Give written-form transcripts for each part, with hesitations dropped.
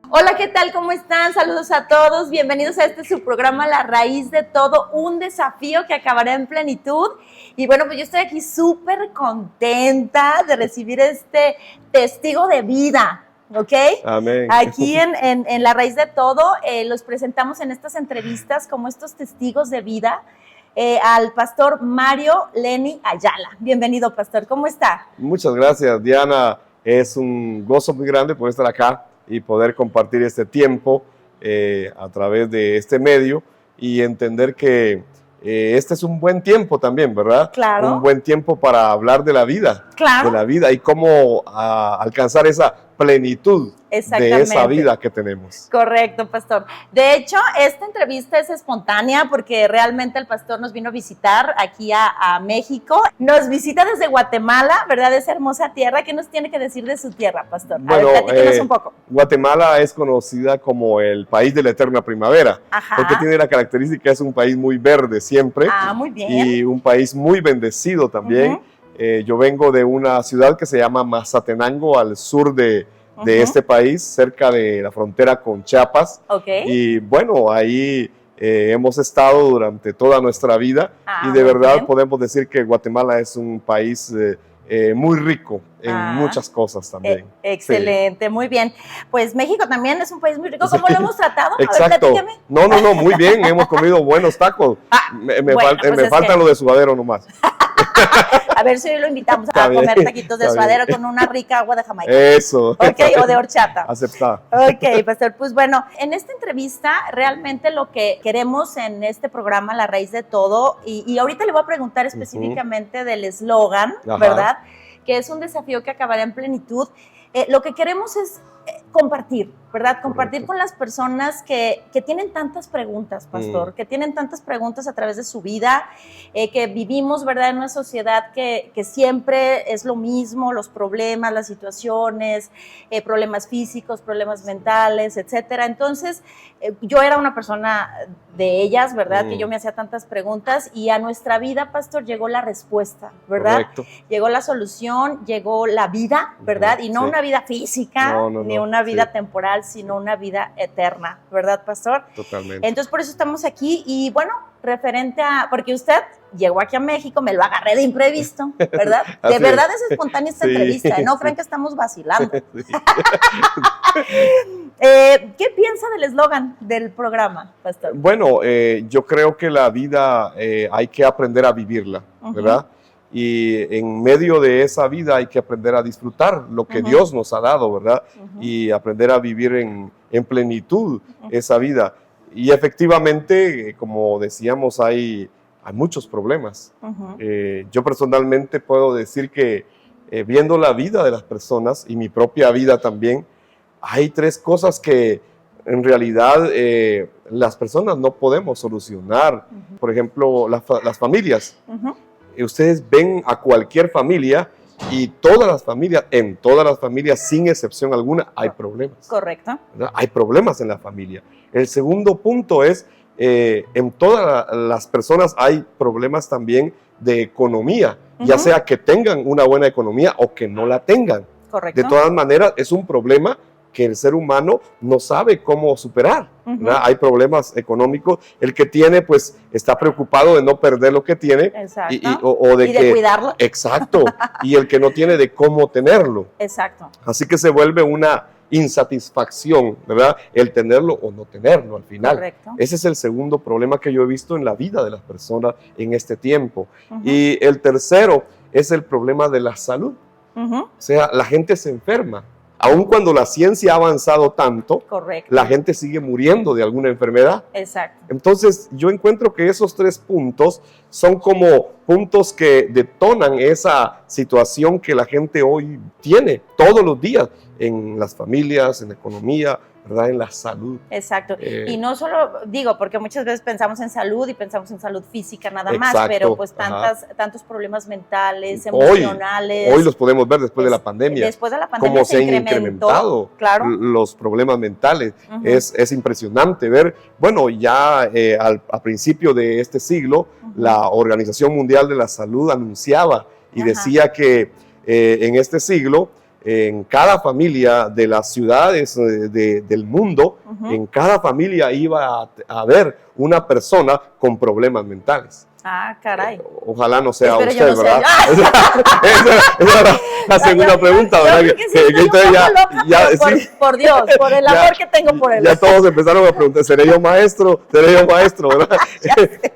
Hola, ¿qué tal? ¿Cómo están? Saludos a todos. Bienvenidos a este su programa La Raíz de Todo, un desafío que acabará en plenitud. Y bueno, pues yo estoy aquí súper contenta de recibir este testigo de vida, ¿ok? Amén. Aquí en La Raíz de Todo los presentamos en estas entrevistas como estos testigos de vida. Al pastor Mario Lenny Ayala. Bienvenido, pastor. ¿Cómo está? Muchas gracias, Diana. Es un gozo muy grande poder estar acá y poder compartir este tiempo a través de este medio y entender que este es un buen tiempo también, ¿verdad? Claro. Un buen tiempo para hablar de la vida. Claro. De la vida y cómo alcanzar esa plenitud de esa vida que tenemos. Correcto, pastor. De hecho, esta entrevista es espontánea porque realmente el pastor nos vino a visitar aquí a México. Nos visita desde Guatemala, ¿verdad? Esa hermosa tierra. ¿Qué nos tiene que decir de su tierra, pastor? Bueno, a ver, platíquenos un poco. Guatemala es conocida como el país de la eterna primavera. Ajá. Porque tiene la característica, es un país muy verde siempre. Ah, muy bien. Y un país muy bendecido también. Yo vengo de una ciudad que se llama Mazatenango, al sur de este país, cerca de la frontera con Chiapas. Y bueno, ahí hemos estado durante toda nuestra vida y de verdad podemos decir que Guatemala es un país muy rico en muchas cosas también. Excelente, sí. Muy bien. Pues México también es un país muy rico. ¿Cómo lo hemos tratado? Exacto. A ver, no, muy bien. Hemos comido buenos tacos. Me falta lo de sudadero nomás. A ver si hoy lo invitamos a comer taquitos de suadero con una rica agua de Jamaica. Eso. Ok, o de horchata. Aceptada. Ok, pastor. Pues bueno, en esta entrevista realmente lo que queremos en este programa, La Raíz de Todo, y ahorita le voy a preguntar específicamente del eslogan, ¿verdad? Que es un desafío que acabará en plenitud. Lo que queremos es compartir, ¿verdad? Compartir con las personas que tienen tantas preguntas, pastor, que tienen tantas preguntas a través de su vida, que vivimos, ¿verdad? En una sociedad que siempre es lo mismo, los problemas, las situaciones, problemas físicos, problemas mentales, etcétera. Entonces, yo era una persona de ellas, ¿verdad? Que yo me hacía tantas preguntas y a nuestra vida, pastor, llegó la respuesta, ¿verdad? Correcto. Llegó la solución, llegó la vida, ¿verdad? Y no una vida física, ni una vida temporal, sino una vida eterna, ¿verdad, pastor? Totalmente. Entonces, por eso estamos aquí y bueno, referente a, porque usted llegó aquí a México, me lo agarré de imprevisto, ¿verdad? De verdad es espontánea esta entrevista, no crean que estamos vacilando. ¿Qué piensa del eslogan del programa, pastor? Bueno, yo creo que la vida hay que aprender a vivirla, ¿verdad? Y en medio de esa vida hay que aprender a disfrutar lo que Dios nos ha dado, ¿verdad? Y aprender a vivir en plenitud esa vida. Y efectivamente, como decíamos, hay muchos problemas. Yo personalmente puedo decir que viendo la vida de las personas y mi propia vida también, hay tres cosas que en realidad las personas no podemos solucionar. Por ejemplo, las familias. Ustedes ven a cualquier familia y en todas las familias, sin excepción alguna, hay problemas. Correcto. ¿Verdad? Hay problemas en la familia. El segundo punto es, en todas las personas hay problemas también de economía, ya sea que tengan una buena economía o que no la tengan. Correcto. De todas maneras, es un problema que el ser humano no sabe cómo superar. Hay problemas económicos. El que tiene, pues, está preocupado de no perder lo que tiene. Exacto. O de cuidarlo. Exacto. Y el que no tiene de cómo tenerlo. Exacto. Así que se vuelve una insatisfacción, ¿verdad? El tenerlo o no tenerlo al final. Correcto. Ese es el segundo problema que yo he visto en la vida de las personas en este tiempo. Y el tercero es el problema de la salud. O sea, la gente se enferma. Aun cuando la ciencia ha avanzado tanto, la gente sigue muriendo de alguna enfermedad. Exacto. Entonces, yo encuentro que esos tres puntos son como puntos que detonan esa situación que la gente hoy tiene todos los días en las familias, en la economía, ¿verdad? En la salud. Exacto. Y no solo, digo, porque muchas veces pensamos en salud y pensamos en salud física nada más, pero pues tantos problemas mentales, emocionales. Hoy los podemos ver después de la pandemia. Después de la pandemia cómo se han incrementado los problemas mentales. Es impresionante ver, bueno, ya a principio de este siglo, la Organización Mundial de la Salud anunciaba y decía que en este siglo en cada familia de las ciudades del mundo, en cada familia iba a haber una persona con problemas mentales. Ah, caray. Ojalá no sea Espero usted, yo no ¿verdad? Esa era la segunda pregunta, ¿verdad? Yo creo que sí, estoy un poco loca, pero sí, por Dios, por el amor que tengo por él. Ya todos empezaron a preguntar, ¿seré yo maestro? ¿Seré yo maestro? ¿Verdad?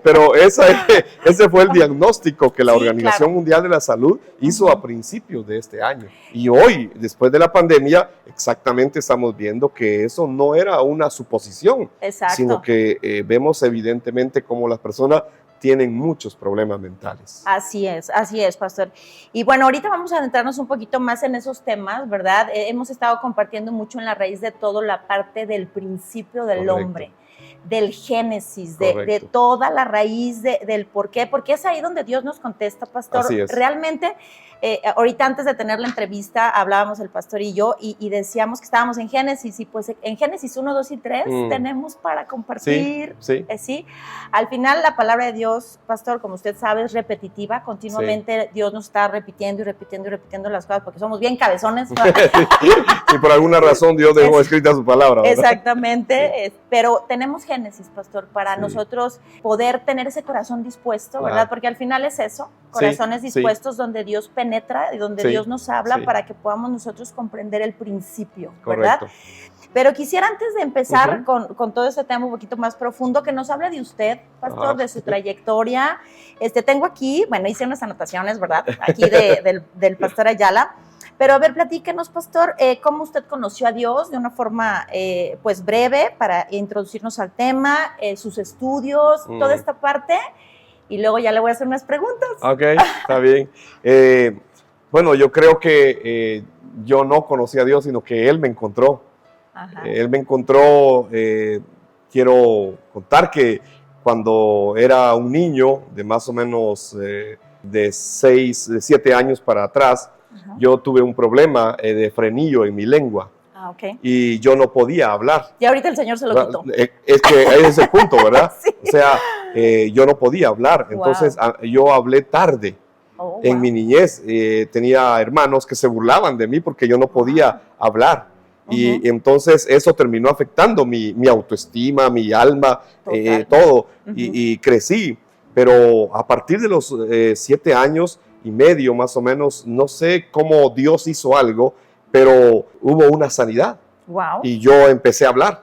Pero ese fue el diagnóstico que la Organización Mundial de la Salud hizo a principios de este año. Y hoy, después de la pandemia, exactamente estamos viendo que eso no era una suposición, sino que vemos evidentemente cómo las personas tienen muchos problemas mentales. Así es, pastor. Y bueno, ahorita vamos a adentrarnos un poquito más en esos temas, ¿verdad? Hemos estado compartiendo mucho en la raíz de todo la parte del principio del hombre, del génesis, de toda la raíz del por qué, porque es ahí donde Dios nos contesta, pastor. Así es. Realmente, ahorita antes de tener la entrevista, hablábamos el pastor y yo, y decíamos que estábamos en Génesis, y pues en Génesis 1, 2 y 3 tenemos para compartir. Sí. Al final, la palabra de Dios, pastor, como usted sabe, es repetitiva, continuamente Dios nos está repitiendo y repitiendo y repitiendo las cosas, porque somos bien cabezones. Sí, por alguna razón Dios dejó escrita su palabra, ¿verdad? Exactamente, pero tenemos Génesis, pastor, para nosotros poder tener ese corazón dispuesto, ¿verdad? Porque al final es eso, corazones dispuestos donde Dios penetra y donde Dios nos habla para que podamos nosotros comprender el principio, ¿verdad? Correcto. Pero quisiera, antes de empezar con todo este tema un poquito más profundo, que nos hable de usted, pastor, de su trayectoria. Tengo aquí, bueno, hice unas anotaciones, ¿verdad? Aquí del pastor Ayala. Pero a ver, platíquenos, pastor, cómo usted conoció a Dios de una forma, pues, breve, para introducirnos al tema, sus estudios, toda esta parte, y luego ya le voy a hacer unas preguntas. Ok, está bien. Bueno, yo creo que yo no conocí a Dios, sino que Él me encontró. Él me encontró, quiero contar que cuando era un niño de más o menos de 7 años para atrás, yo tuve un problema de frenillo en mi lengua. Y yo no podía hablar. Y ahorita el Señor se lo quitó. Es que ese es el punto, ¿verdad? O sea, yo no podía hablar. Entonces yo hablé tarde. En mi niñez tenía hermanos que se burlaban de mí porque yo no podía hablar. Y entonces eso terminó afectando mi autoestima, mi alma, todo. Y crecí. Pero a partir de los 7 años y medio más o menos, no sé cómo Dios hizo algo, pero hubo una sanidad. Y yo empecé a hablar.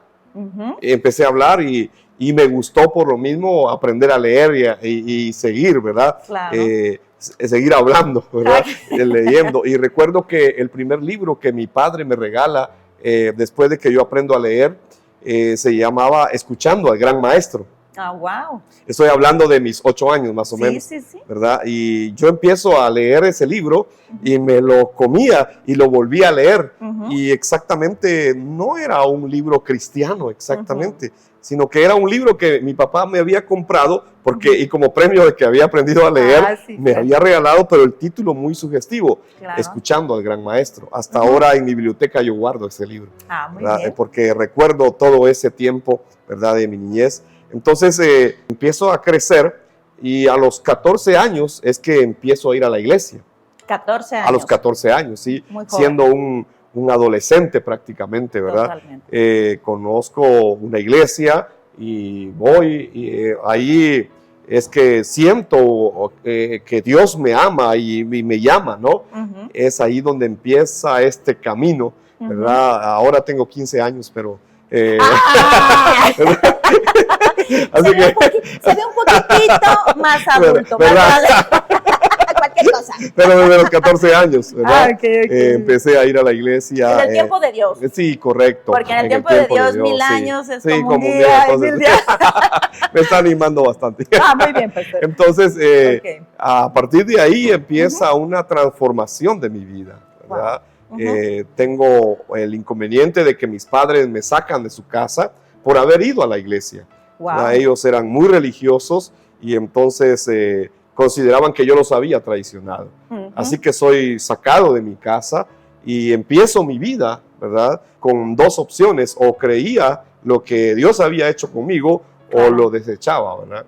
Empecé a hablar y me gustó por lo mismo aprender a leer y seguir, ¿verdad? Seguir hablando, ¿verdad? Leyendo. Y recuerdo que el primer libro que mi padre me regala después de que yo aprendo a leer se llamaba Escuchando al Gran Maestro. Wow. Estoy hablando de mis 8 años más o menos, ¿verdad? Y yo empiezo a leer ese libro y me lo comía y lo volví a leer. Y exactamente no era un libro cristiano, exactamente, sino que era un libro que mi papá me había comprado porque, y como premio de que había aprendido a leer, me había regalado, pero el título muy sugestivo, Escuchando al Gran Maestro. Hasta ahora en mi biblioteca yo guardo ese libro, muy bien. Porque recuerdo todo ese tiempo, ¿verdad?, de mi niñez. Entonces empiezo a crecer y a los 14 años es que empiezo a ir a la iglesia. 14 años. A los 14 años, sí, siendo un adolescente prácamente, ¿verdad? Conozco una iglesia y voy, y ahí es que siento que Dios me ama y me llama, ¿no? Es ahí donde empieza este camino, ¿verdad? Ahora tengo 15 años, pero... Así se ve un poquitito más adulto, más cualquier cosa. Pero desde los 14 años, ¿verdad? Empecé a ir a la iglesia. En el tiempo de Dios. Sí, correcto. Porque en el tiempo de Dios, 1000 años es como un día, entonces, 1000 días. Me está animando bastante. Muy bien, perfecto. Entonces, a partir de ahí empieza una transformación de mi vida, ¿verdad? Tengo el inconveniente de que mis padres me sacan de su casa por haber ido a la iglesia. Ellos eran muy religiosos y entonces consideraban que yo los había traicionado. Así que soy sacado de mi casa y empiezo mi vida, ¿verdad?, con 2 opciones: o creía lo que Dios había hecho conmigo o lo desechaba, ¿verdad?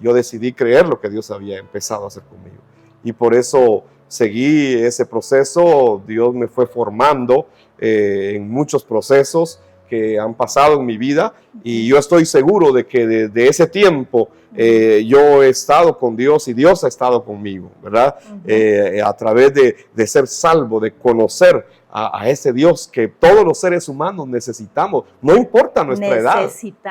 Yo decidí creer lo que Dios había empezado a hacer conmigo. Y por eso seguí ese proceso, Dios me fue formando en muchos procesos que han pasado en mi vida, y yo estoy seguro de que desde ese tiempo yo he estado con Dios y Dios ha estado conmigo, ¿verdad? A través de ser salvo, de conocer a ese Dios que todos los seres humanos necesitamos, no importa nuestra edad,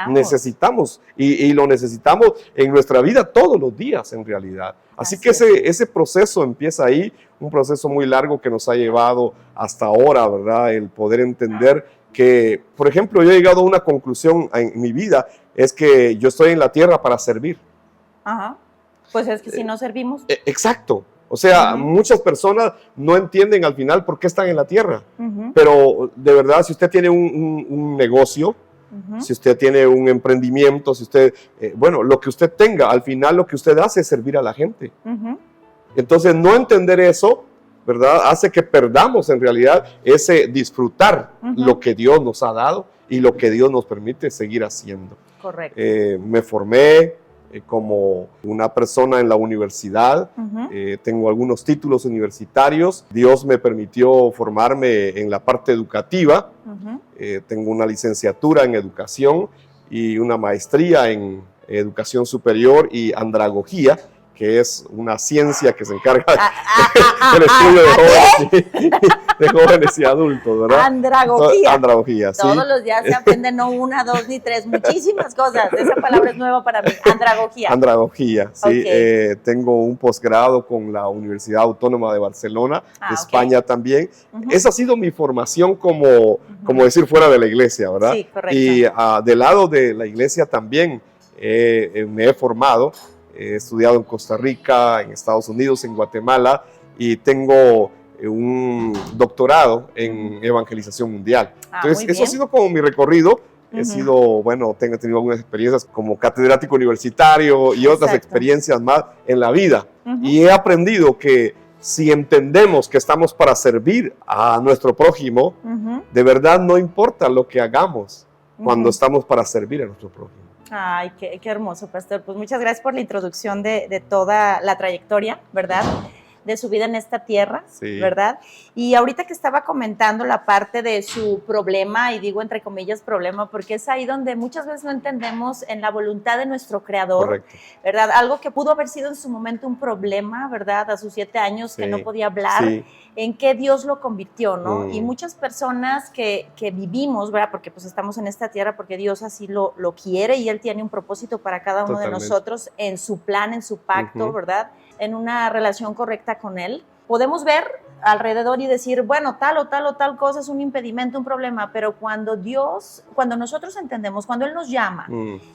necesitamos y lo necesitamos en nuestra vida todos los días en realidad. Así que ese proceso empieza ahí, un proceso muy largo que nos ha llevado hasta ahora, ¿verdad? El poder entender que, por ejemplo, yo he llegado a una conclusión en mi vida, es que yo estoy en la tierra para servir. Ajá. Pues es que si no servimos. Exacto. O sea, muchas personas no entienden al final por qué están en la tierra. Pero de verdad, si usted tiene un negocio, si usted tiene un emprendimiento, si usted, bueno, lo que usted tenga, al final lo que usted hace es servir a la gente. Entonces, no entender eso, ¿verdad? Hace que perdamos en realidad ese disfrutar lo que Dios nos ha dado y lo que Dios nos permite seguir haciendo. Correcto. Me formé como una persona en la universidad, tengo algunos títulos universitarios, Dios me permitió formarme en la parte educativa, tengo una licenciatura en educación y una maestría en educación superior y andragogía, que es una ciencia que se encarga del estudio de jóvenes y adultos, ¿verdad? Andragogía. Andragogía, sí. Todos los días se aprenden no una, dos ni tres, muchísimas cosas. Esa palabra es nueva para mí, andragogía. Andragogía, sí. Tengo un posgrado con la Universidad Autónoma de Barcelona, de España también. Esa ha sido mi formación como decir, fuera de la iglesia, ¿verdad? Sí, correcto. Y del lado de la iglesia también me he formado. He estudiado en Costa Rica, en Estados Unidos, en Guatemala, y tengo un doctorado en evangelización mundial. Entonces, eso ha sido como mi recorrido. He sido, bueno, tengo tenido algunas experiencias como catedrático universitario y otras experiencias más en la vida. Y he aprendido que si entendemos que estamos para servir a nuestro prójimo, de verdad no importa lo que hagamos cuando estamos para servir a nuestro prójimo. Ay, qué hermoso, pastor. Pues muchas gracias por la introducción de toda la trayectoria, ¿verdad? De su vida en esta tierra, ¿verdad? Y ahorita que estaba comentando la parte de su problema, y digo entre comillas problema, porque es ahí donde muchas veces no entendemos en la voluntad de nuestro Creador, ¿verdad? Algo que pudo haber sido en su momento un problema, ¿verdad? A sus 7 años que no podía hablar, en qué Dios lo convirtió, ¿no? Y muchas personas que vivimos, ¿verdad? Porque pues estamos en esta tierra porque Dios así lo quiere y Él tiene un propósito para cada uno de nosotros en su plan, en su pacto, ¿verdad? En una relación correcta con Él. Podemos ver alrededor y decir, bueno, tal o tal cosa es un impedimento, un problema, pero cuando nosotros entendemos, cuando Él nos llama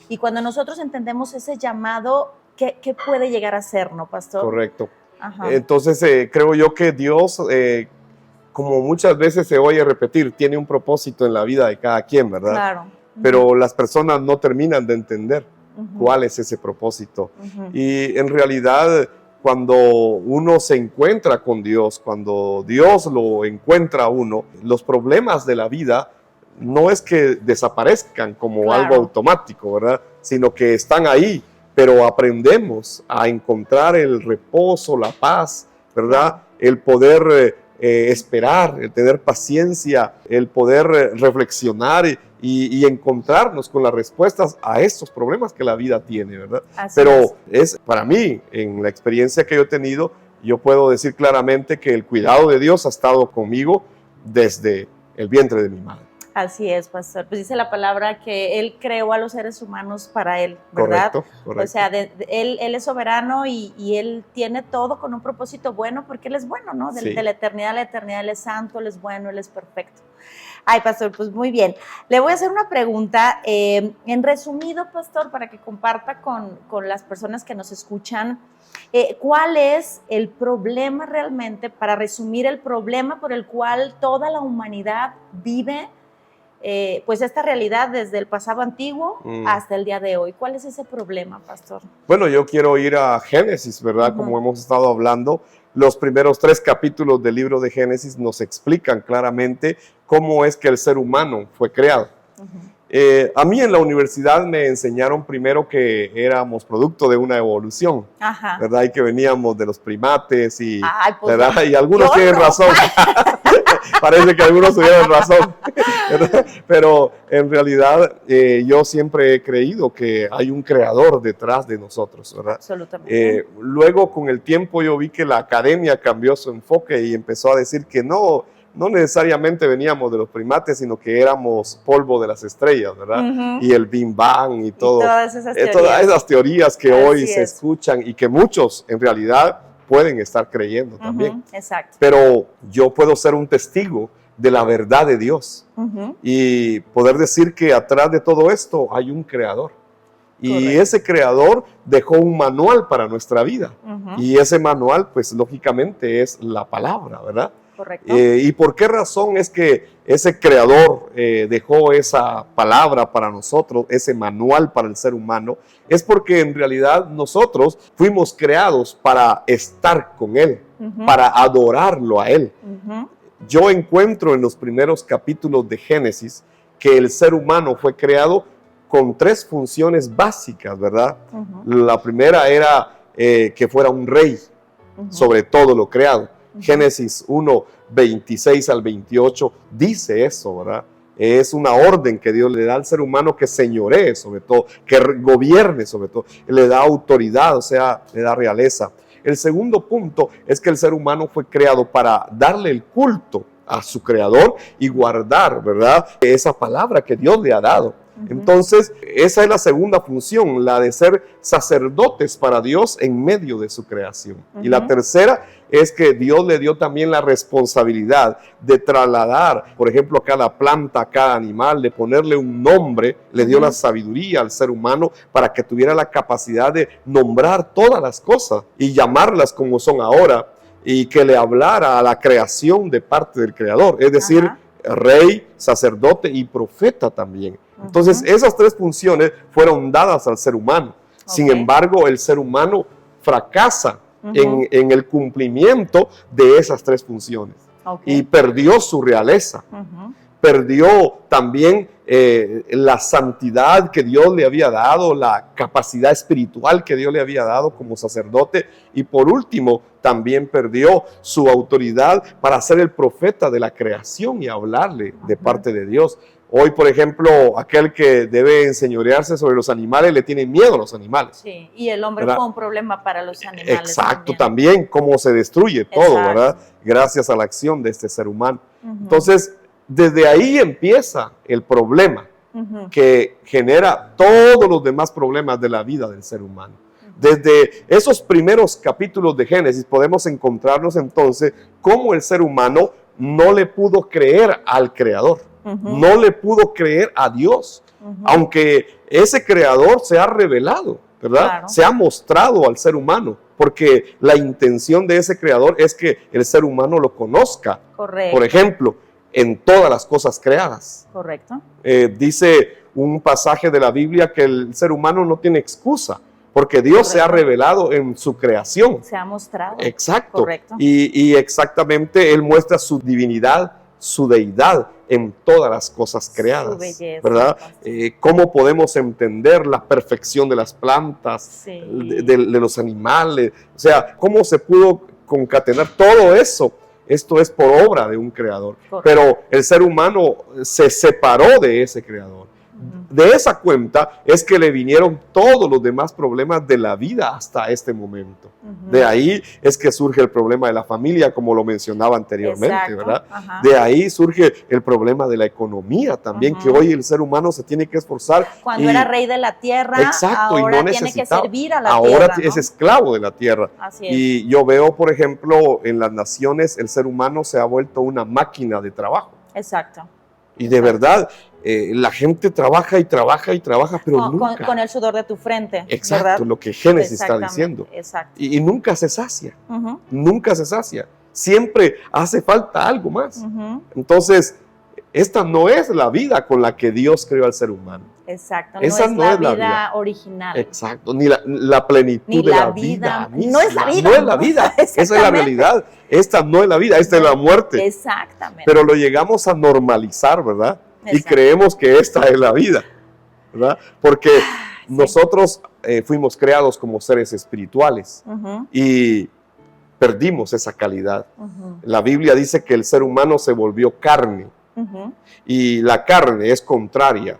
y cuando nosotros entendemos ese llamado, ¿qué puede llegar a ser, no, pastor? Correcto. Entonces, creo yo que Dios, como muchas veces se oye repetir, tiene un propósito en la vida de cada quien, ¿verdad? Claro. Pero las personas no terminan de entender cuál es ese propósito. Y en realidad, cuando uno se encuentra con Dios, cuando Dios lo encuentra a uno, los problemas de la vida no es que desaparezcan como algo automático, ¿verdad? Sino que están ahí, pero aprendemos a encontrar el reposo, la paz, ¿verdad? El poder esperar, el tener paciencia, el poder reflexionar y encontrarnos con las respuestas a estos problemas que la vida tiene, ¿verdad? Pero es para mí, en la experiencia que yo he tenido, yo puedo decir claramente que el cuidado de Dios ha estado conmigo desde el vientre de mi madre. Así es, pastor. Pues dice la palabra que Él creó a los seres humanos para Él, ¿verdad? Correcto. O sea, Él es soberano y Él tiene todo con un propósito bueno porque Él es bueno, ¿no? De la eternidad a la eternidad, Él es santo, Él es bueno, Él es perfecto. Ay, pastor, pues muy bien. Le voy a hacer una pregunta, en resumido, pastor, para que comparta con las personas que nos escuchan, ¿cuál es el problema realmente, para resumir el problema por el cual toda la humanidad vive pues esta realidad desde el pasado antiguo hasta el día de hoy? ¿Cuál es ese problema, pastor? Bueno, yo quiero ir a Génesis, ¿verdad? Como hemos estado hablando, los primeros 3 capítulos del libro de Génesis nos explican claramente cómo es que el ser humano fue creado. A mí en la universidad me enseñaron primero que éramos producto de una evolución, Ajá. ¿verdad? Y que veníamos de los primates y, ay, pues, ¿verdad? Y algunos yo tienen no. razón. Parece que algunos tuvieron razón, ¿verdad? Pero en realidad yo siempre he creído que hay un creador detrás de nosotros, ¿verdad? Absolutamente. Luego con el tiempo yo vi que la academia cambió su enfoque y empezó a decir que no necesariamente veníamos de los primates, sino que éramos polvo de las estrellas, ¿verdad? Y el Big Bang y todo. Y todas esas teorías. Todas esas teorías que Así hoy es. se escuchan y que muchos en realidad pueden estar creyendo también. Exacto. Pero yo puedo ser un testigo de la verdad de Dios y poder decir que atrás de todo esto hay un creador. Y Correcto. ese creador dejó un manual para nuestra vida. Y ese manual, pues lógicamente es la palabra, ¿verdad? Correcto. ¿Y por qué razón es que ese creador dejó esa palabra para nosotros, ese manual para el ser humano? Es porque en realidad nosotros fuimos creados para estar con Él, para adorarlo a Él. Yo encuentro en los primeros capítulos de Génesis que el ser humano fue creado con 3 funciones básicas, ¿verdad? La primera era que fuera un rey sobre todo lo creado. Génesis 1, 26 al 28 dice eso, ¿verdad? Es una orden que Dios le da al ser humano que señoree sobre todo, que gobierne sobre todo, le da autoridad, o sea, le da realeza. El segundo punto es que el ser humano fue creado para darle el culto a su creador y guardar, ¿verdad?, esa palabra que Dios le ha dado. Entonces, esa es la segunda función, la de ser sacerdotes para Dios en medio de su creación. Y la tercera es que Dios le dio también la responsabilidad de trasladar, por ejemplo, a cada planta, a cada animal, de ponerle un nombre, le dio la sabiduría al ser humano para que tuviera la capacidad de nombrar todas las cosas y llamarlas como son ahora, y que le hablara a la creación de parte del Creador, es decir, rey, sacerdote y profeta también. Entonces, esas 3 funciones fueron dadas al ser humano. Sin embargo, el ser humano fracasa en el cumplimiento de esas 3 funciones y perdió su realeza. Perdió también la santidad que Dios le había dado, la capacidad espiritual que Dios le había dado como sacerdote, y por último también perdió su autoridad para ser el profeta de la creación y hablarle de parte de Dios. Hoy, por ejemplo, aquel que debe enseñorearse sobre los animales le tiene miedo a los animales. Sí, y el hombre ¿verdad? fue un problema para los animales. Exacto, también cómo se destruye todo, ¿verdad? Gracias a la acción de este ser humano. Entonces, desde ahí empieza el problema que genera todos los demás problemas de la vida del ser humano. Desde esos primeros capítulos de Génesis podemos encontrarnos entonces cómo el ser humano no le pudo creer al Creador. No le pudo creer a Dios, aunque ese creador se ha revelado, ¿verdad? Claro. Se ha mostrado al ser humano, porque la intención de ese creador es que el ser humano lo conozca. Correcto. Por ejemplo, en todas las cosas creadas. Correcto. Dice un pasaje de la Biblia que el ser humano no tiene excusa, porque Dios se ha revelado en su creación. Se ha mostrado. Exacto. Correcto. Y exactamente Él muestra su divinidad, su deidad en todas las cosas creadas, su belleza, ¿verdad? ¿Cómo podemos entender la perfección de las plantas, de los animales? O sea, ¿cómo se pudo concatenar todo eso? Esto es por obra de un creador. Correcto. Pero el ser humano se separó de ese creador. De esa cuenta es que le vinieron todos los demás problemas de la vida hasta este momento. De ahí es que surge el problema de la familia, como lo mencionaba anteriormente, ¿verdad? De ahí surge el problema de la economía también, que hoy el ser humano se tiene que esforzar. Cuando era rey de la tierra, ahora y no tiene que servir a la tierra. Ahora es esclavo de la tierra. Así es. Y yo veo, por ejemplo, en las naciones, el ser humano se ha vuelto una máquina de trabajo. Exacto. Y de verdad, la gente trabaja y trabaja y trabaja, pero nunca. Con el sudor de tu frente. Exacto, ¿verdad? lo que Génesis está diciendo. Exacto. Y nunca se sacia. Nunca se sacia. Siempre hace falta algo más. Entonces, esta no es la vida con la que Dios creó al ser humano. Exacto. Esa no es la vida original. Exacto. Ni la plenitud ni de la la vida. No es la vida. No es la vida. Esa es la realidad. Esta no es la vida. Esta es la muerte. Exactamente. Pero lo llegamos a normalizar, ¿verdad? y creemos que esta es la vida, ¿verdad? Porque nosotros fuimos creados como seres espirituales y perdimos esa calidad. La Biblia dice que el ser humano se volvió carne y la carne es contraria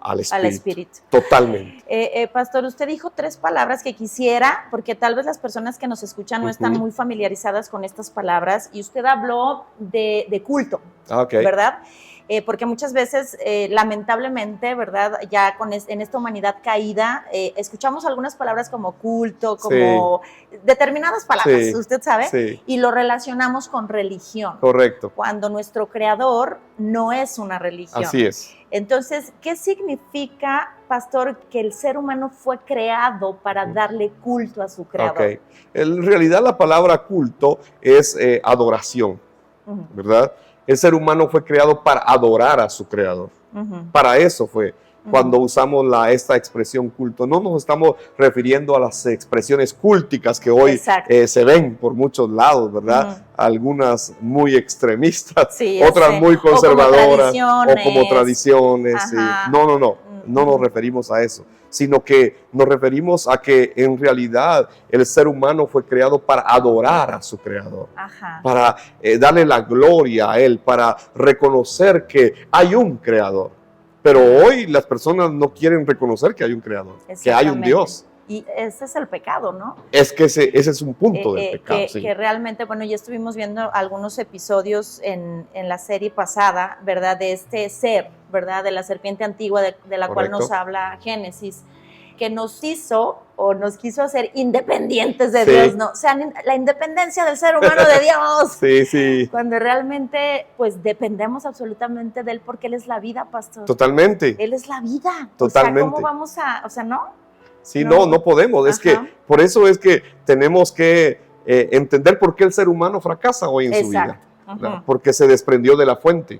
al espíritu. Totalmente. Pastor, usted dijo 3 palabras que quisiera, porque tal vez las personas que nos escuchan no están muy familiarizadas con estas palabras, y usted habló de culto, ¿verdad? Porque muchas veces, lamentablemente, ¿verdad? Ya en esta humanidad caída, escuchamos algunas palabras como culto, como determinadas palabras, usted sabe, y lo relacionamos con religión. Correcto. Cuando nuestro creador no es una religión. Así es. Entonces, ¿qué significa, pastor, que el ser humano fue creado para darle culto a su creador? En realidad la palabra culto es adoración, ¿verdad? El ser humano fue creado para adorar a su creador. Para eso fue. Cuando usamos esta expresión culto, no nos estamos refiriendo a las expresiones culticas que hoy se ven por muchos lados, ¿verdad? Algunas muy extremistas, otras muy conservadoras, o como tradiciones. No nos referimos a eso, sino que nos referimos a que en realidad el ser humano fue creado para adorar a su creador, para darle la gloria a él, para reconocer que hay un creador. Pero hoy las personas no quieren reconocer que hay un creador, que hay un Dios. Y ese es el pecado, ¿no? Es que ese es un punto del pecado. Que realmente, bueno, ya estuvimos viendo algunos episodios en la serie pasada, ¿verdad? De este ser, ¿verdad? De la serpiente antigua de la cual nos habla Génesis, que nos hizo o nos quiso hacer independientes de Dios, ¿no? O sea, la independencia del ser humano de Dios. Cuando realmente, pues, dependemos absolutamente de Él, porque Él es la vida, pastor. Totalmente. Él es la vida. Totalmente. O sea, ¿cómo vamos a...? O sea, ¿no? Sí, no podemos. Es que, por eso es que tenemos que entender por qué el ser humano fracasa hoy en su vida. Porque se desprendió de la fuente.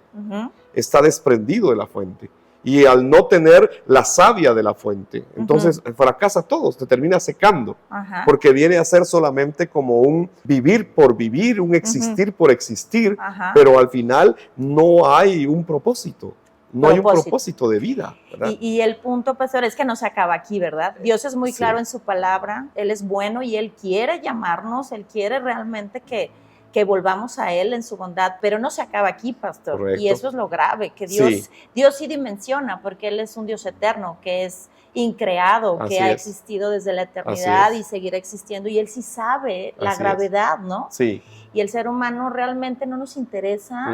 Está desprendido de la fuente. Y al no tener la savia de la fuente, entonces fracasa todo, se termina secando, porque viene a ser solamente como un vivir por vivir, un existir por existir, pero al final no hay un propósito. No hay un propósito de vida, ¿verdad? Y el punto, pastor, es que no se acaba aquí, ¿verdad? Dios es muy claro en su palabra, Él es bueno y Él quiere llamarnos, Él quiere realmente que volvamos a Él en su bondad, pero no se acaba aquí, pastor. Correcto. Y eso es lo grave, que Dios sí dimensiona, porque Él es un Dios eterno, que es increado, que ha existido desde la eternidad y seguirá existiendo, y Él sí sabe la gravedad, ¿no? Sí. Y el ser humano realmente no nos interesa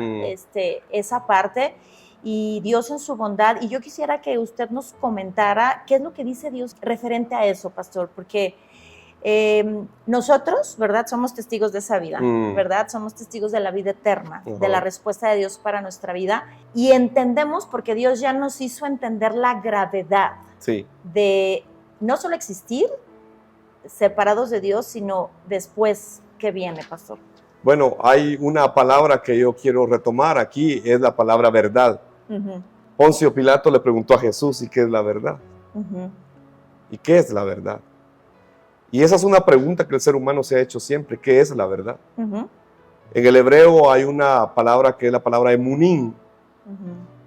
esa parte, y Dios en su bondad, y yo quisiera que usted nos comentara qué es lo que dice Dios referente a eso, pastor, porque nosotros, ¿verdad? Somos testigos de esa vida, ¿verdad? Somos testigos de la vida eterna, de la respuesta de Dios para nuestra vida, y entendemos, porque Dios ya nos hizo entender la gravedad de no solo existir separados de Dios, sino después que viene, pastor. Bueno, hay una palabra que yo quiero retomar aquí, es la palabra verdad. Poncio Pilato le preguntó a Jesús, ¿y qué es la verdad? ¿Y qué es la verdad? Y esa es una pregunta que el ser humano se ha hecho siempre, ¿qué es la verdad? En el hebreo hay una palabra que es la palabra emunim,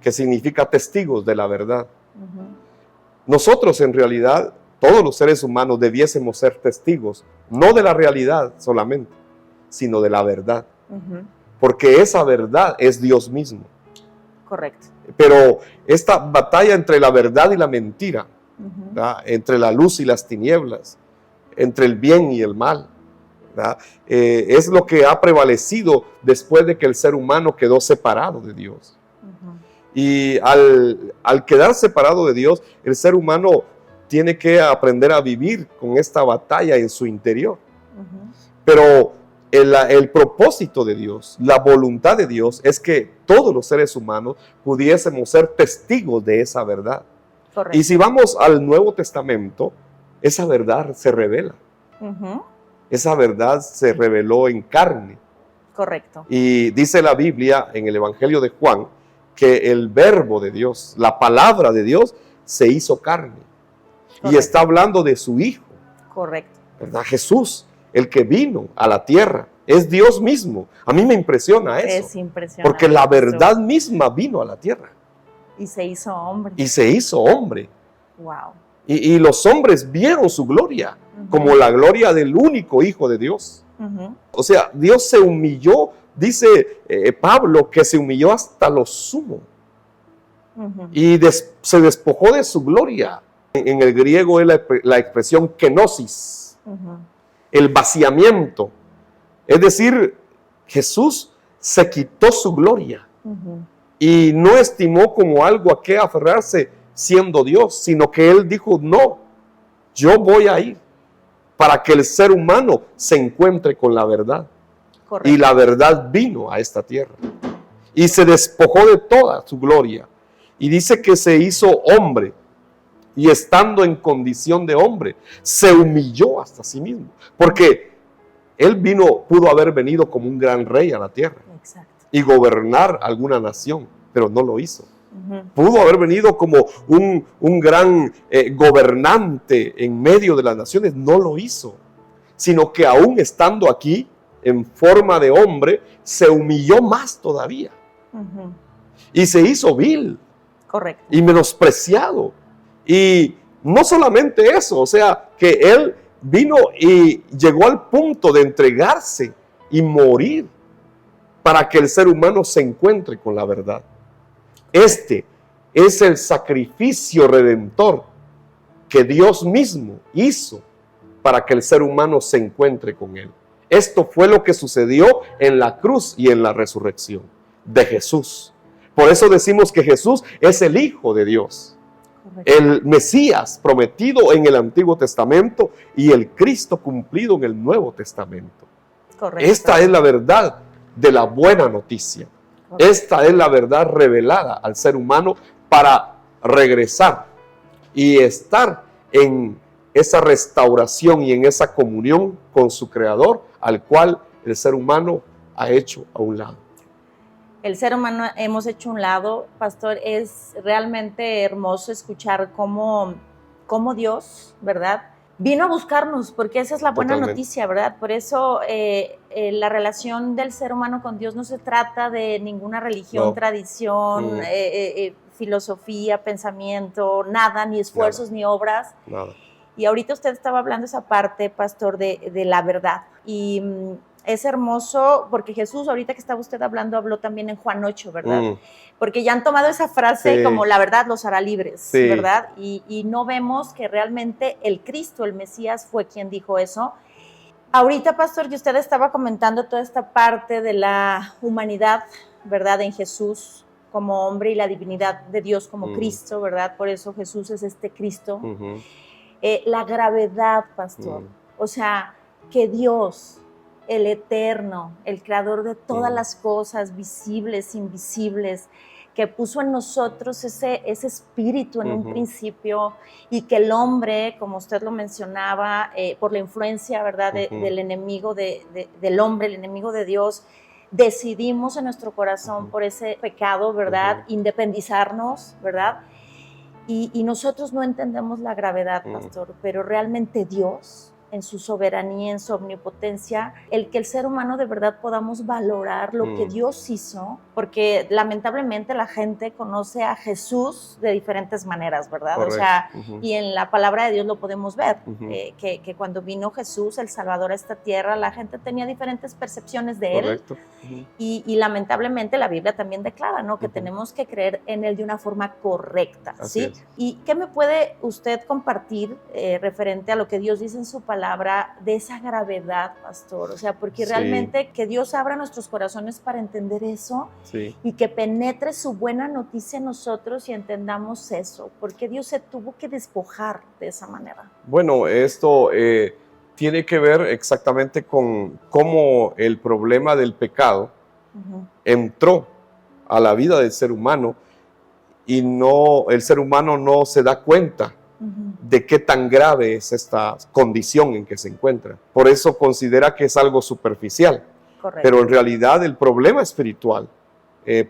que significa testigos de la verdad. Nosotros en realidad, todos los seres humanos debiésemos ser testigos, no de la realidad solamente, sino de la verdad. Porque esa verdad es Dios mismo. Correcto. Pero esta batalla entre la verdad y la mentira, entre la luz y las tinieblas, entre el bien y el mal, es lo que ha prevalecido después de que el ser humano quedó separado de Dios. Y al quedar separado de Dios, el ser humano tiene que aprender a vivir con esta batalla en su interior. Pero el propósito de Dios, la voluntad de Dios es que todos los seres humanos pudiésemos ser testigos de esa verdad. Correcto. Y si vamos al Nuevo Testamento, esa verdad se revela. Esa verdad se reveló en carne. Correcto. Y dice la Biblia en el Evangelio de Juan que el verbo de Dios, la palabra de Dios, se hizo carne. Correcto. Y está hablando de su Hijo. Correcto. ¿Verdad? Jesús, el que vino a la tierra, es Dios mismo. A mí me impresiona eso. Es impresionante. Porque la verdad misma vino a la tierra. Y se hizo hombre. Y se hizo hombre. Wow. Y los hombres vieron su gloria, como la gloria del único Hijo de Dios. O sea, Dios se humilló, dice Pablo, que se humilló hasta lo sumo. Y se despojó de su gloria. En el griego es la expresión kenosis, el vaciamiento. Es decir, Jesús se quitó su gloria y no estimó como algo a qué aferrarse siendo Dios, sino que Él dijo, no, yo voy a ir para que el ser humano se encuentre con la verdad. Correcto. Y la verdad vino a esta tierra y se despojó de toda su gloria. Y dice que se hizo hombre y estando en condición de hombre, se humilló hasta sí mismo. Porque Él pudo haber venido como un gran rey a la tierra. Exacto. Y gobernar alguna nación, pero no lo hizo. Pudo haber venido como un gran gobernante en medio de las naciones, no lo hizo. Sino que aún estando aquí, en forma de hombre, se humilló más todavía. Y se hizo vil. Correcto. Y menospreciado. Y no solamente eso, o sea, que Él vino y llegó al punto de entregarse y morir para que el ser humano se encuentre con la verdad. Este es el sacrificio redentor que Dios mismo hizo para que el ser humano se encuentre con Él. Esto fue lo que sucedió en la cruz y en la resurrección de Jesús. Por eso decimos que Jesús es el Hijo de Dios. Correcto. El Mesías prometido en el Antiguo Testamento y el Cristo cumplido en el Nuevo Testamento. Correcto. Esta es la verdad de la buena noticia. Correcto. Esta es la verdad revelada al ser humano para regresar y estar en esa restauración y en esa comunión con su Creador, al cual el ser humano ha hecho a un lado. El ser humano hemos hecho a un lado, pastor. Es realmente hermoso escuchar cómo Dios, ¿verdad?, vino a buscarnos, porque esa es la buena noticia, ¿verdad? Por eso la relación del ser humano con Dios no se trata de ninguna religión, tradición, filosofía, pensamiento, nada, ni esfuerzos, ni obras. Nada. Y ahorita usted estaba hablando esa parte, pastor, de la verdad. Y es hermoso porque Jesús, ahorita que estaba usted hablando, habló también en Juan 8, ¿verdad? Porque ya han tomado esa frase como la verdad los hará libres, ¿verdad? Y no vemos que realmente el Cristo, el Mesías, fue quien dijo eso. Ahorita, pastor, y usted estaba comentando toda esta parte de la humanidad, ¿verdad? En Jesús como hombre y la divinidad de Dios como Cristo, ¿verdad? Por eso Jesús es este Cristo. La gravedad, pastor. O sea, que Dios, el eterno, el creador de todas las cosas visibles, invisibles, que puso en nosotros ese espíritu en un principio, y que el hombre, como usted lo mencionaba, por la influencia, ¿verdad?, del enemigo del hombre, el enemigo de Dios, decidimos en nuestro corazón por ese pecado, ¿verdad?, independizarnos, ¿verdad? Y nosotros no entendemos la gravedad, pastor, pero realmente Dios, en su soberanía, en su omnipotencia, el que el ser humano de verdad podamos valorar lo que Dios hizo, porque lamentablemente la gente conoce a Jesús de diferentes maneras, ¿verdad? Correcto. O sea, y en la palabra de Dios lo podemos ver, que cuando vino Jesús, el Salvador, a esta tierra, la gente tenía diferentes percepciones de Él. Y lamentablemente la Biblia también declara, ¿no?, que tenemos que creer en Él de una forma correcta, ¿sí? ¿Y qué me puede usted compartir referente a lo que Dios dice en su palabra, de esa gravedad, pastor? O sea, porque realmente que Dios abra nuestros corazones para entender eso, y que penetre su buena noticia en nosotros y entendamos eso, porque Dios se tuvo que despojar de esa manera. Bueno, esto tiene que ver exactamente con cómo el problema del pecado entró a la vida del ser humano, y el ser humano no se da cuenta de qué tan grave es esta condición en que se encuentra. Por eso considera que es algo superficial. Correcto. Pero en realidad el problema espiritual,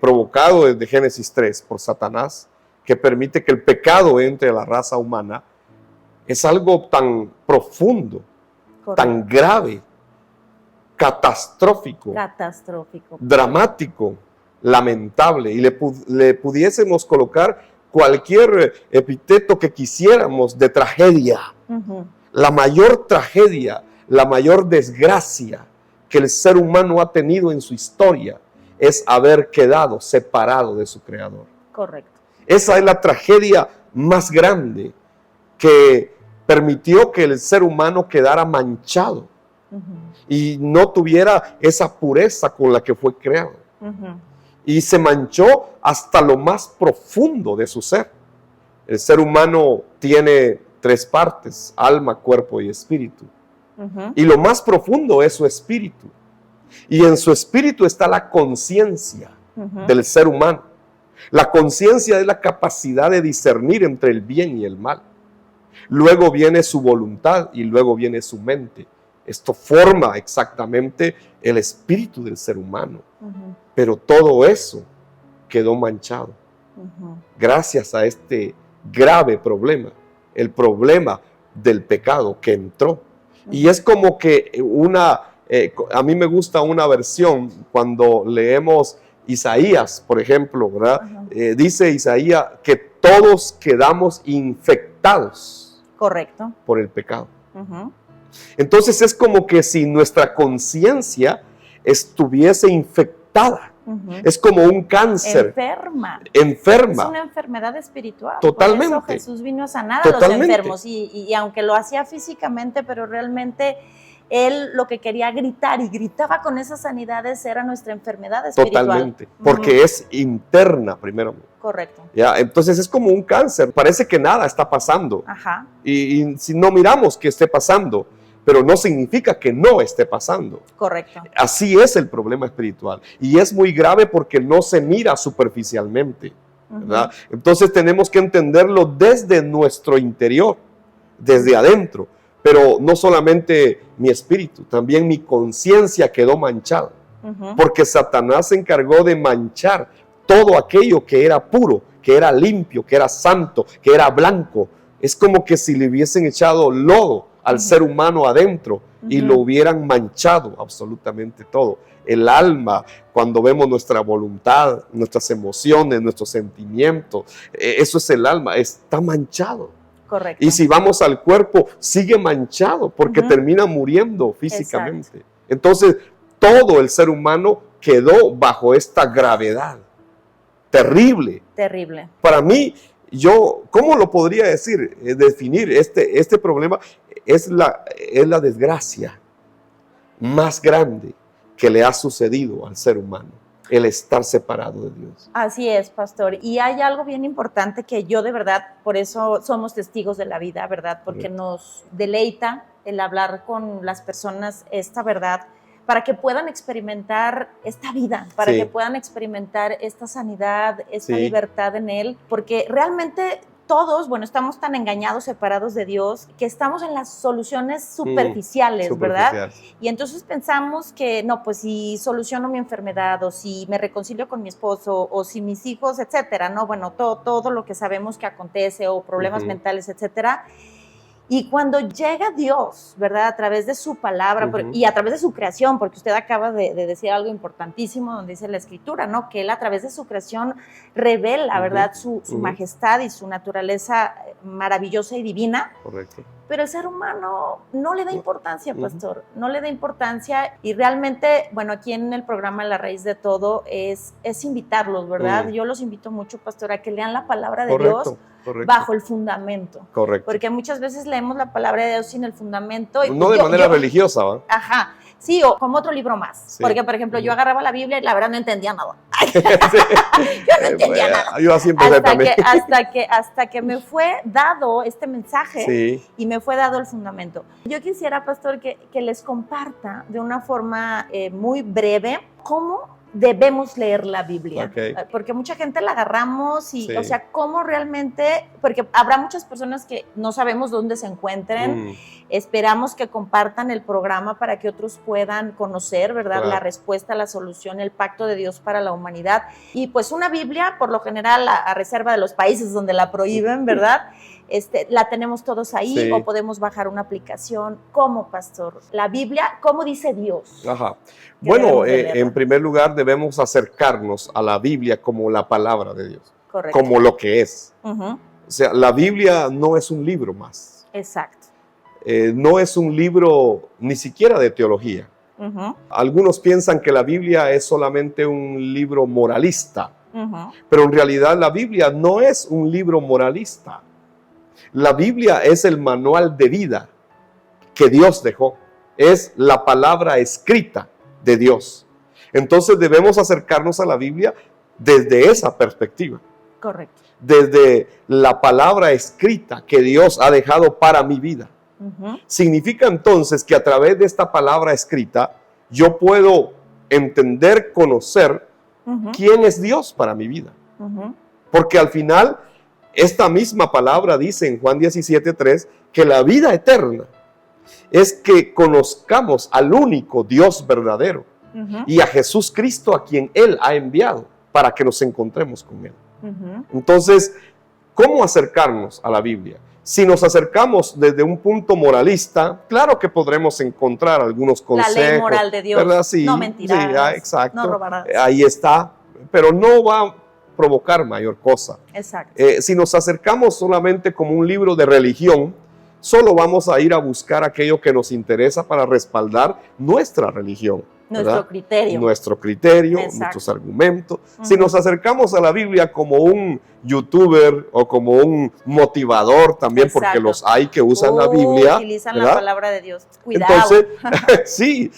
provocado desde Génesis 3 por Satanás, que permite que el pecado entre a la raza humana, es algo tan profundo, correcto, tan grave, catastrófico, dramático, lamentable, y le pudiésemos colocar cualquier epíteto que quisiéramos de tragedia. La mayor tragedia, la mayor desgracia que el ser humano ha tenido en su historia es haber quedado separado de su Creador. Correcto. Esa es la tragedia más grande que permitió que el ser humano quedara manchado y no tuviera esa pureza con la que fue creado. Y se manchó hasta lo más profundo de su ser. El ser humano tiene 3 partes: alma, cuerpo y espíritu. Y lo más profundo es su espíritu. Y en su espíritu está la conciencia del ser humano. La conciencia es la capacidad de discernir entre el bien y el mal. Luego viene su voluntad y luego viene su mente. Esto forma exactamente el espíritu del ser humano. Pero todo eso quedó manchado. Gracias a este grave problema, el problema del pecado que entró. Y es como que a mí me gusta una versión cuando leemos Isaías, por ejemplo, ¿verdad? Dice Isaías que todos quedamos infectados. Correcto. Por el pecado. Entonces es como que si nuestra conciencia estuviese infectada. Es como un cáncer. Enferma. Enferma. Es una enfermedad espiritual. Totalmente. Por eso Jesús vino a sanar a los enfermos. Y aunque lo hacía físicamente, pero realmente Él lo que quería gritar y gritaba con esas sanidades era nuestra enfermedad espiritual. Totalmente. Porque es interna primero. Correcto. ¿Ya? Entonces es como un cáncer. Parece que nada está pasando. Ajá. Y si no miramos que esté pasando, pero no significa que no esté pasando. Correcto. Así es el problema espiritual. Y es muy grave porque no se mira superficialmente, ¿verdad? Entonces tenemos que entenderlo desde nuestro interior, desde adentro. Pero no solamente mi espíritu, también mi conciencia quedó manchada. Porque Satanás se encargó de manchar todo aquello que era puro, que era limpio, que era santo, que era blanco. Es como que si le hubiesen echado lodo al ser humano adentro y lo hubieran manchado absolutamente todo. El alma, cuando vemos nuestra voluntad, nuestras emociones, nuestros sentimientos, eso es el alma, está manchado. Correcto. Y si vamos al cuerpo, sigue manchado porque termina muriendo físicamente. Exacto. Entonces, todo el ser humano quedó bajo esta gravedad terrible. Terrible. Para mí, ¿cómo lo podría decir? Definir este problema es la desgracia más grande que le ha sucedido al ser humano, el estar separado de Dios. Así es, pastor. Y hay algo bien importante que yo de verdad, por eso somos testigos de la vida, ¿verdad? Porque nos deleita el hablar con las personas esta verdad, para que puedan experimentar esta vida, para que puedan experimentar esta sanidad, esta libertad en Él, porque realmente todos, estamos tan engañados, separados de Dios, que estamos en las soluciones superficiales, ¿verdad? Y entonces pensamos que, no, pues si soluciono mi enfermedad, o si me reconcilio con mi esposo, o si mis hijos, etcétera, ¿no? Todo lo que sabemos que acontece, o problemas mentales, etcétera. Y cuando llega Dios, ¿verdad? A través de su palabra y a través de su creación, porque usted acaba de decir algo importantísimo donde dice la Escritura, ¿no? Que Él a través de su creación revela, ¿verdad? Su majestad y su naturaleza maravillosa y divina. Correcto. Pero el ser humano no le da importancia, pastor, no le da importancia, y realmente, aquí en el programa La Raíz de Todo es invitarlos, ¿verdad? Yo los invito mucho, pastor, a que lean la palabra de Dios bajo el fundamento. Correcto. Porque muchas veces leemos la palabra de Dios sin el fundamento. Y no de manera religiosa, ¿va? Ajá. Sí, o como otro libro más. Sí. Porque, por ejemplo, yo agarraba la Biblia y la verdad no entendía nada. Yo no entendía nada. Yo así empecé también. Hasta que me fue dado este mensaje y me fue dado el fundamento. Yo quisiera, pastor, que les comparta de una forma muy breve cómo debemos leer la Biblia, porque mucha gente la agarramos y, o sea, cómo realmente, porque habrá muchas personas que no sabemos dónde se encuentren, esperamos que compartan el programa para que otros puedan conocer, ¿verdad? La respuesta, la solución, el pacto de Dios para la humanidad, y pues una Biblia, por lo general, a reserva de los países donde la prohíben, ¿verdad? la tenemos todos ahí, Sí. o podemos bajar una aplicación. ¿Cómo, pastor? La Biblia, ¿cómo dice Dios? Ajá. Que Bueno, debemos de leerla. en primer lugar debemos acercarnos a la Biblia como la palabra de Dios, Correcto. como lo que es. Ujú. O sea, la Biblia no es un libro más. Exacto. No es un libro ni siquiera de teología. Ujú, Algunos piensan que la Biblia es solamente un libro moralista, ujú. pero en realidad la Biblia no es un libro moralista. La Biblia es el manual de vida que Dios dejó. Es la palabra escrita de Dios. Entonces debemos acercarnos a la Biblia desde esa perspectiva, Correcto. desde la palabra escrita que Dios ha dejado para mi vida. Ujú. Significa entonces que a través de esta palabra escrita yo puedo entender, conocer Ujú. quién es Dios para mi vida. Ujú. Porque al final esta misma palabra dice en Juan 17:3 que la vida eterna es que conozcamos al único Dios verdadero Ujú. y a Jesús Cristo a quien Él ha enviado para que nos encontremos con Él. Ujú. Entonces, ¿cómo acercarnos a la Biblia? Si nos acercamos desde un punto moralista, claro que podremos encontrar algunos La consejos. ley moral de Dios. ¿Verdad? Sí, No mentirás. sí, exacto. No robarás. Ahí está, pero no va a provocar mayor cosa. Exacto. Si nos acercamos solamente como un libro de religión, solo vamos a ir a buscar aquello que nos interesa para respaldar nuestra religión. Nuestro ¿verdad? criterio. Nuestro criterio, Exacto. nuestros argumentos. Ujú. Si nos acercamos a la Biblia como un youtuber o como un motivador también, porque Exacto. los hay que usan la Biblia. Utilizan ¿verdad? la palabra de Dios. Cuidado. Entonces, sí,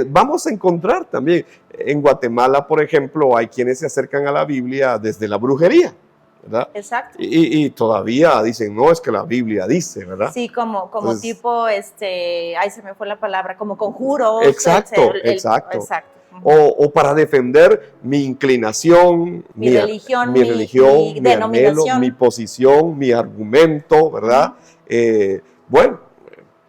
vamos a encontrar también. En Guatemala, por ejemplo, hay quienes se acercan a la Biblia desde la brujería, ¿verdad? Exacto. Y todavía dicen, no, es que la Biblia dice, ¿verdad? Sí, como Entonces, tipo, ay, se me fue la palabra, como conjuros. Exacto, exacto. Exacto. Ujú. O para defender mi inclinación, Mi religión, mi mi anhelo, denominación. mi posición, mi argumento, ¿verdad? Bueno,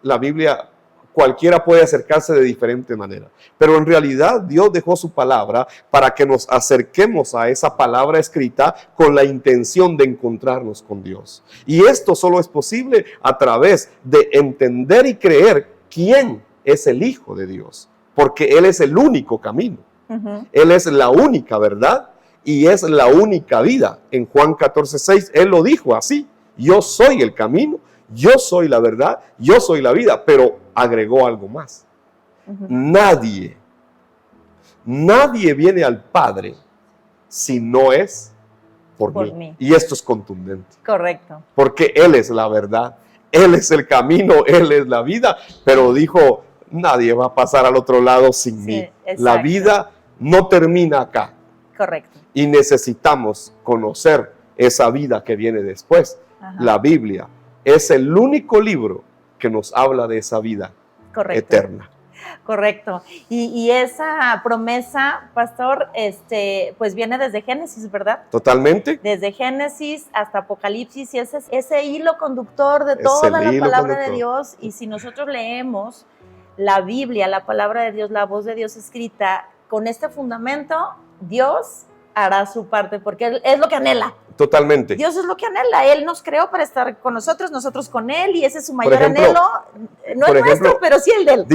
la Biblia, cualquiera puede acercarse de diferente manera, pero en realidad Dios dejó su palabra para que nos acerquemos a esa palabra escrita con la intención de encontrarnos con Dios. Y esto solo es posible a través de entender y creer quién es el Hijo de Dios, porque Él es el único camino, Ujú. Él es la única verdad y es la única vida. En Juan 14:6 Él lo dijo así: yo soy el camino, yo soy la verdad, yo soy la vida, pero agregó algo más. Ujú. Nadie viene al Padre si no es por Por mí. mí. Y esto es contundente, Correcto. porque Él es la verdad, Él es el camino, Él es la vida, pero dijo, nadie va a pasar al otro lado sin Sí, mí. exacto. La vida no termina acá Correcto. y necesitamos conocer esa vida que viene después. Ajá. La Biblia es el único libro que nos habla de esa vida Correcto. eterna. Correcto. Y esa promesa, pastor, pues viene desde Génesis, ¿verdad? Totalmente. Desde Génesis hasta Apocalipsis, y ese hilo conductor de Es toda el la hilo palabra conductor. de Dios. Y si nosotros leemos la Biblia, la palabra de Dios, la voz de Dios escrita, con este fundamento, Dios hará su parte, porque Él es lo que anhela. Totalmente. Dios es lo que anhela. Él nos creó para estar con nosotros, nosotros con Él, y ese es su mayor ejemplo, anhelo. No por es nuestro, ejemplo, pero sí el de Él.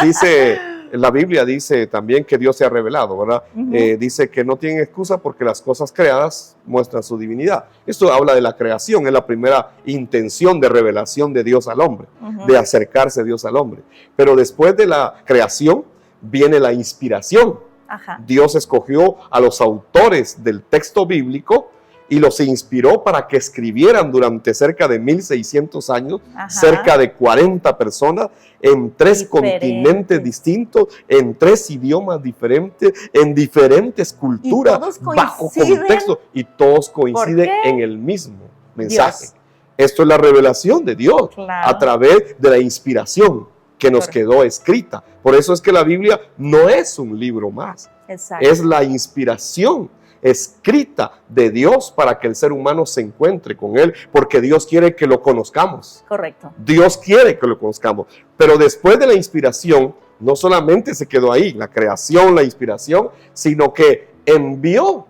Dice, la Biblia dice también que Dios se ha revelado, ¿verdad? Ujú. Dice que no tienen excusa porque las cosas creadas muestran su divinidad. Esto habla de la creación, es la primera intención de revelación de Dios al hombre, Ujú. de acercarse Dios al hombre. Pero después de la creación viene la inspiración. Ajá. Dios escogió a los autores del texto bíblico y los inspiró para que escribieran durante cerca de 1600 años, Ajá. cerca de 40 personas, en 3 Diferentes. continentes distintos, en 3 idiomas diferentes, en diferentes culturas, todos bajo coinciden. contexto, y todos coinciden qué? en el mismo mensaje. Dios. Esto es la revelación de Dios Claro. a través de la inspiración que nos Correcto. quedó escrita. Por eso es que la Biblia no es un libro más. Exacto. Es la inspiración escrita de Dios para que el ser humano se encuentre con Él, porque Dios quiere que lo conozcamos. Correcto. Dios quiere que lo conozcamos. Pero después de la inspiración, no solamente se quedó ahí, la creación, la inspiración, sino que envió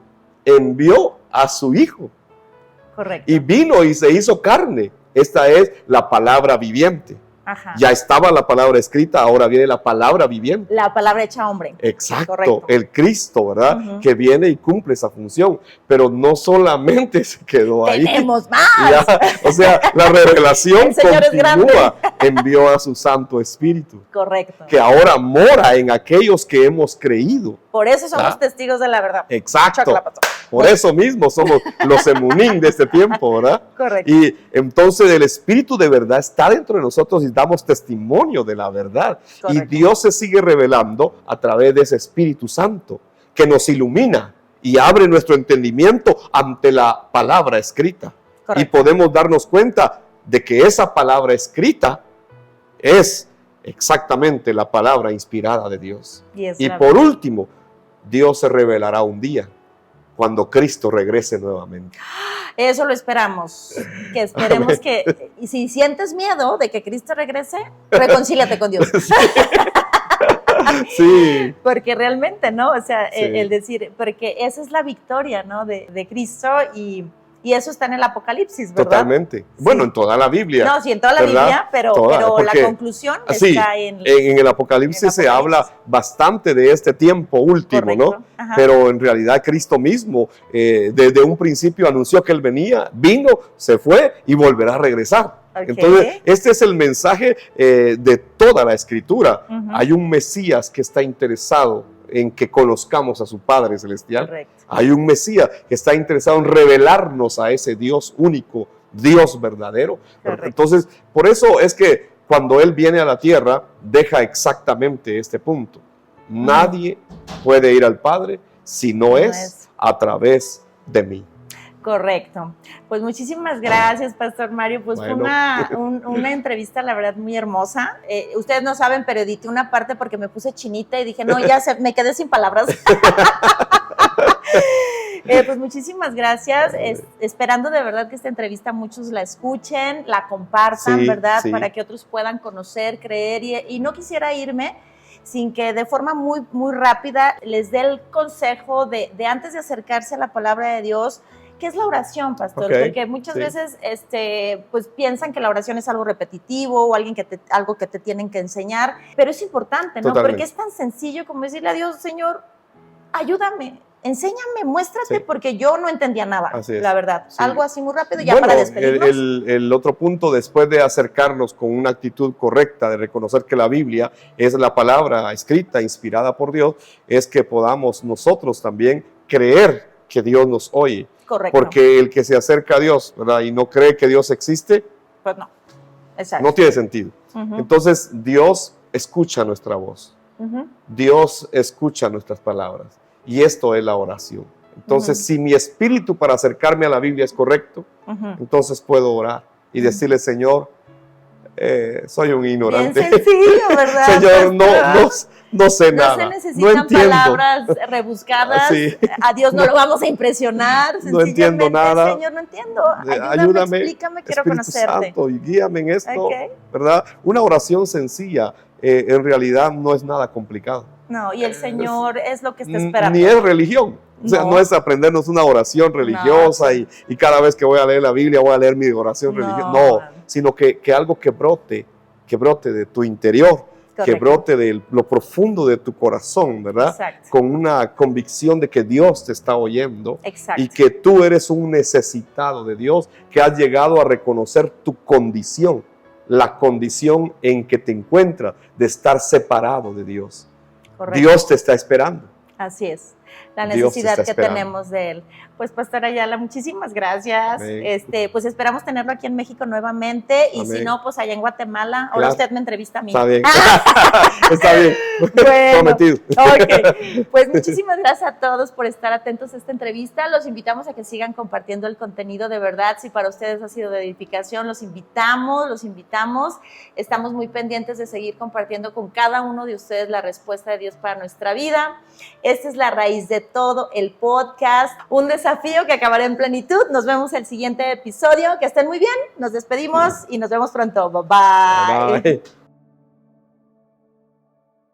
a su Hijo. Correcto. Y vino y se hizo carne esta es la palabra viviente. Ajá. Ya estaba la palabra escrita, ahora viene la palabra viviente. La palabra hecha hombre. Exacto, correcto. El Cristo, ¿verdad? Que viene y cumple esa función, pero no solamente se quedó ahí. ¡Tenemos más! Ya, o sea, la revelación El Señor continúa, envió a su Santo Espíritu. Correcto. Que ahora mora en aquellos que hemos creído. Por eso somos testigos de la verdad. Exacto. Por eso mismo somos los emunín de este tiempo, ¿verdad? Correcto. Y entonces el Espíritu de verdad está dentro de nosotros y damos testimonio de la verdad. Correcto. Y Dios se sigue revelando a través de ese Espíritu Santo que nos ilumina y abre nuestro entendimiento ante la palabra escrita. Correcto. Y podemos darnos cuenta de que esa palabra escrita es exactamente la palabra inspirada de Dios. Y por último, Dios se revelará un día cuando Cristo regrese nuevamente. Eso lo esperamos, que esperemos que, y si sientes miedo de que Cristo regrese, reconcíliate con Dios. Sí. Porque realmente, ¿no? O sea, sí. el decir, porque esa es la victoria, ¿no? De Cristo y eso está en el Apocalipsis, ¿verdad? Totalmente. Sí. Bueno, en toda la Biblia. No, sí, en toda la Biblia, pero la conclusión está en el Apocalipsis se habla bastante de este tiempo último, correcto, ¿no? Ajá. Pero en realidad Cristo mismo desde un principio anunció que Él vino, se fue y volverá a regresar. Okay. Entonces, este es el mensaje de toda la Escritura. Hay un Mesías que está interesado en que conozcamos a su Padre Celestial. Correcto. Hay un Mesías que está interesado en revelarnos a ese Dios único, Dios verdadero. Correcto. Entonces, por eso es que cuando Él viene a la tierra, deja exactamente este punto. Nadie puede ir al Padre si no es a través de mí. Correcto. Pues muchísimas gracias, Pastor Mario. Pues bueno. Fue una entrevista, la verdad, muy hermosa. Ustedes no saben, pero edité una parte porque me puse chinita y dije, no, me quedé sin palabras. Pues muchísimas gracias. Esperando de verdad que esta entrevista muchos la escuchen, la compartan, sí, ¿verdad? Sí. Para que otros puedan conocer, creer. Y no quisiera irme sin que de forma muy, muy rápida les dé el consejo de antes de acercarse a la palabra de Dios, ¿qué es la oración, pastor? Okay, porque muchas veces pues piensan que la oración es algo repetitivo o algo que te tienen que enseñar, pero es importante, ¿no? Totalmente. Porque es tan sencillo como decirle a Dios, Señor, ayúdame, enséñame, muéstrate, porque yo no entendía nada, la verdad. Sí. Algo así muy rápido ya para despedirnos. El otro punto, después de acercarnos con una actitud correcta, de reconocer que la Biblia es la palabra escrita, inspirada por Dios, es que podamos nosotros también creer que Dios nos oye. Correcto. Porque el que se acerca a Dios, ¿verdad? Y no cree que Dios existe, pues no. Exacto. No tiene sentido. Entonces, Dios escucha nuestra voz. Dios escucha nuestras palabras. Y esto es la oración. Entonces, si mi espíritu para acercarme a la Biblia es correcto, entonces puedo orar y decirle, Señor, soy un ignorante. Bien sencillo, ¿verdad? Señor, no sé nada. No se necesitan palabras rebuscadas. Sí. A Dios no lo vamos a impresionar. No entiendo nada. Señor, no entiendo. Ayúdame, explícame, quiero Espíritu conocerte. Santo, y guíame en esto, ¿verdad? Una oración sencilla, en realidad no es nada complicado. No, y el Señor es lo que está esperando. Ni es religión. O sea, no es aprendernos una oración religiosa y cada vez que voy a leer la Biblia voy a leer mi oración religiosa. No, sino que algo que brote de tu interior, correcto, que brote de lo profundo de tu corazón, ¿verdad? Exacto. Con una convicción de que Dios te está oyendo. Exacto. Y que tú eres un necesitado de Dios, que has llegado a reconocer tu condición, la condición en que te encuentras de estar separado de Dios. Correcto. Dios te está esperando. Así es, la necesidad que tenemos de Él. Pues, Pastor Ayala, muchísimas gracias. Pues esperamos tenerlo aquí en México nuevamente. Y si no, pues allá en Guatemala. Ahora usted me entrevista a mí. Está bien. Está bien. Bueno, prometido. Okay. Pues muchísimas gracias a todos por estar atentos a esta entrevista. Los invitamos a que sigan compartiendo el contenido de verdad. Si para ustedes ha sido de edificación, los invitamos. Estamos muy pendientes de seguir compartiendo con cada uno de ustedes la respuesta de Dios para nuestra vida. Esta es la raíz de todo, el podcast. Un desafío que acabará en plenitud. Nos vemos el siguiente episodio. Que estén muy bien. Nos despedimos y nos vemos pronto. Bye bye. Bye.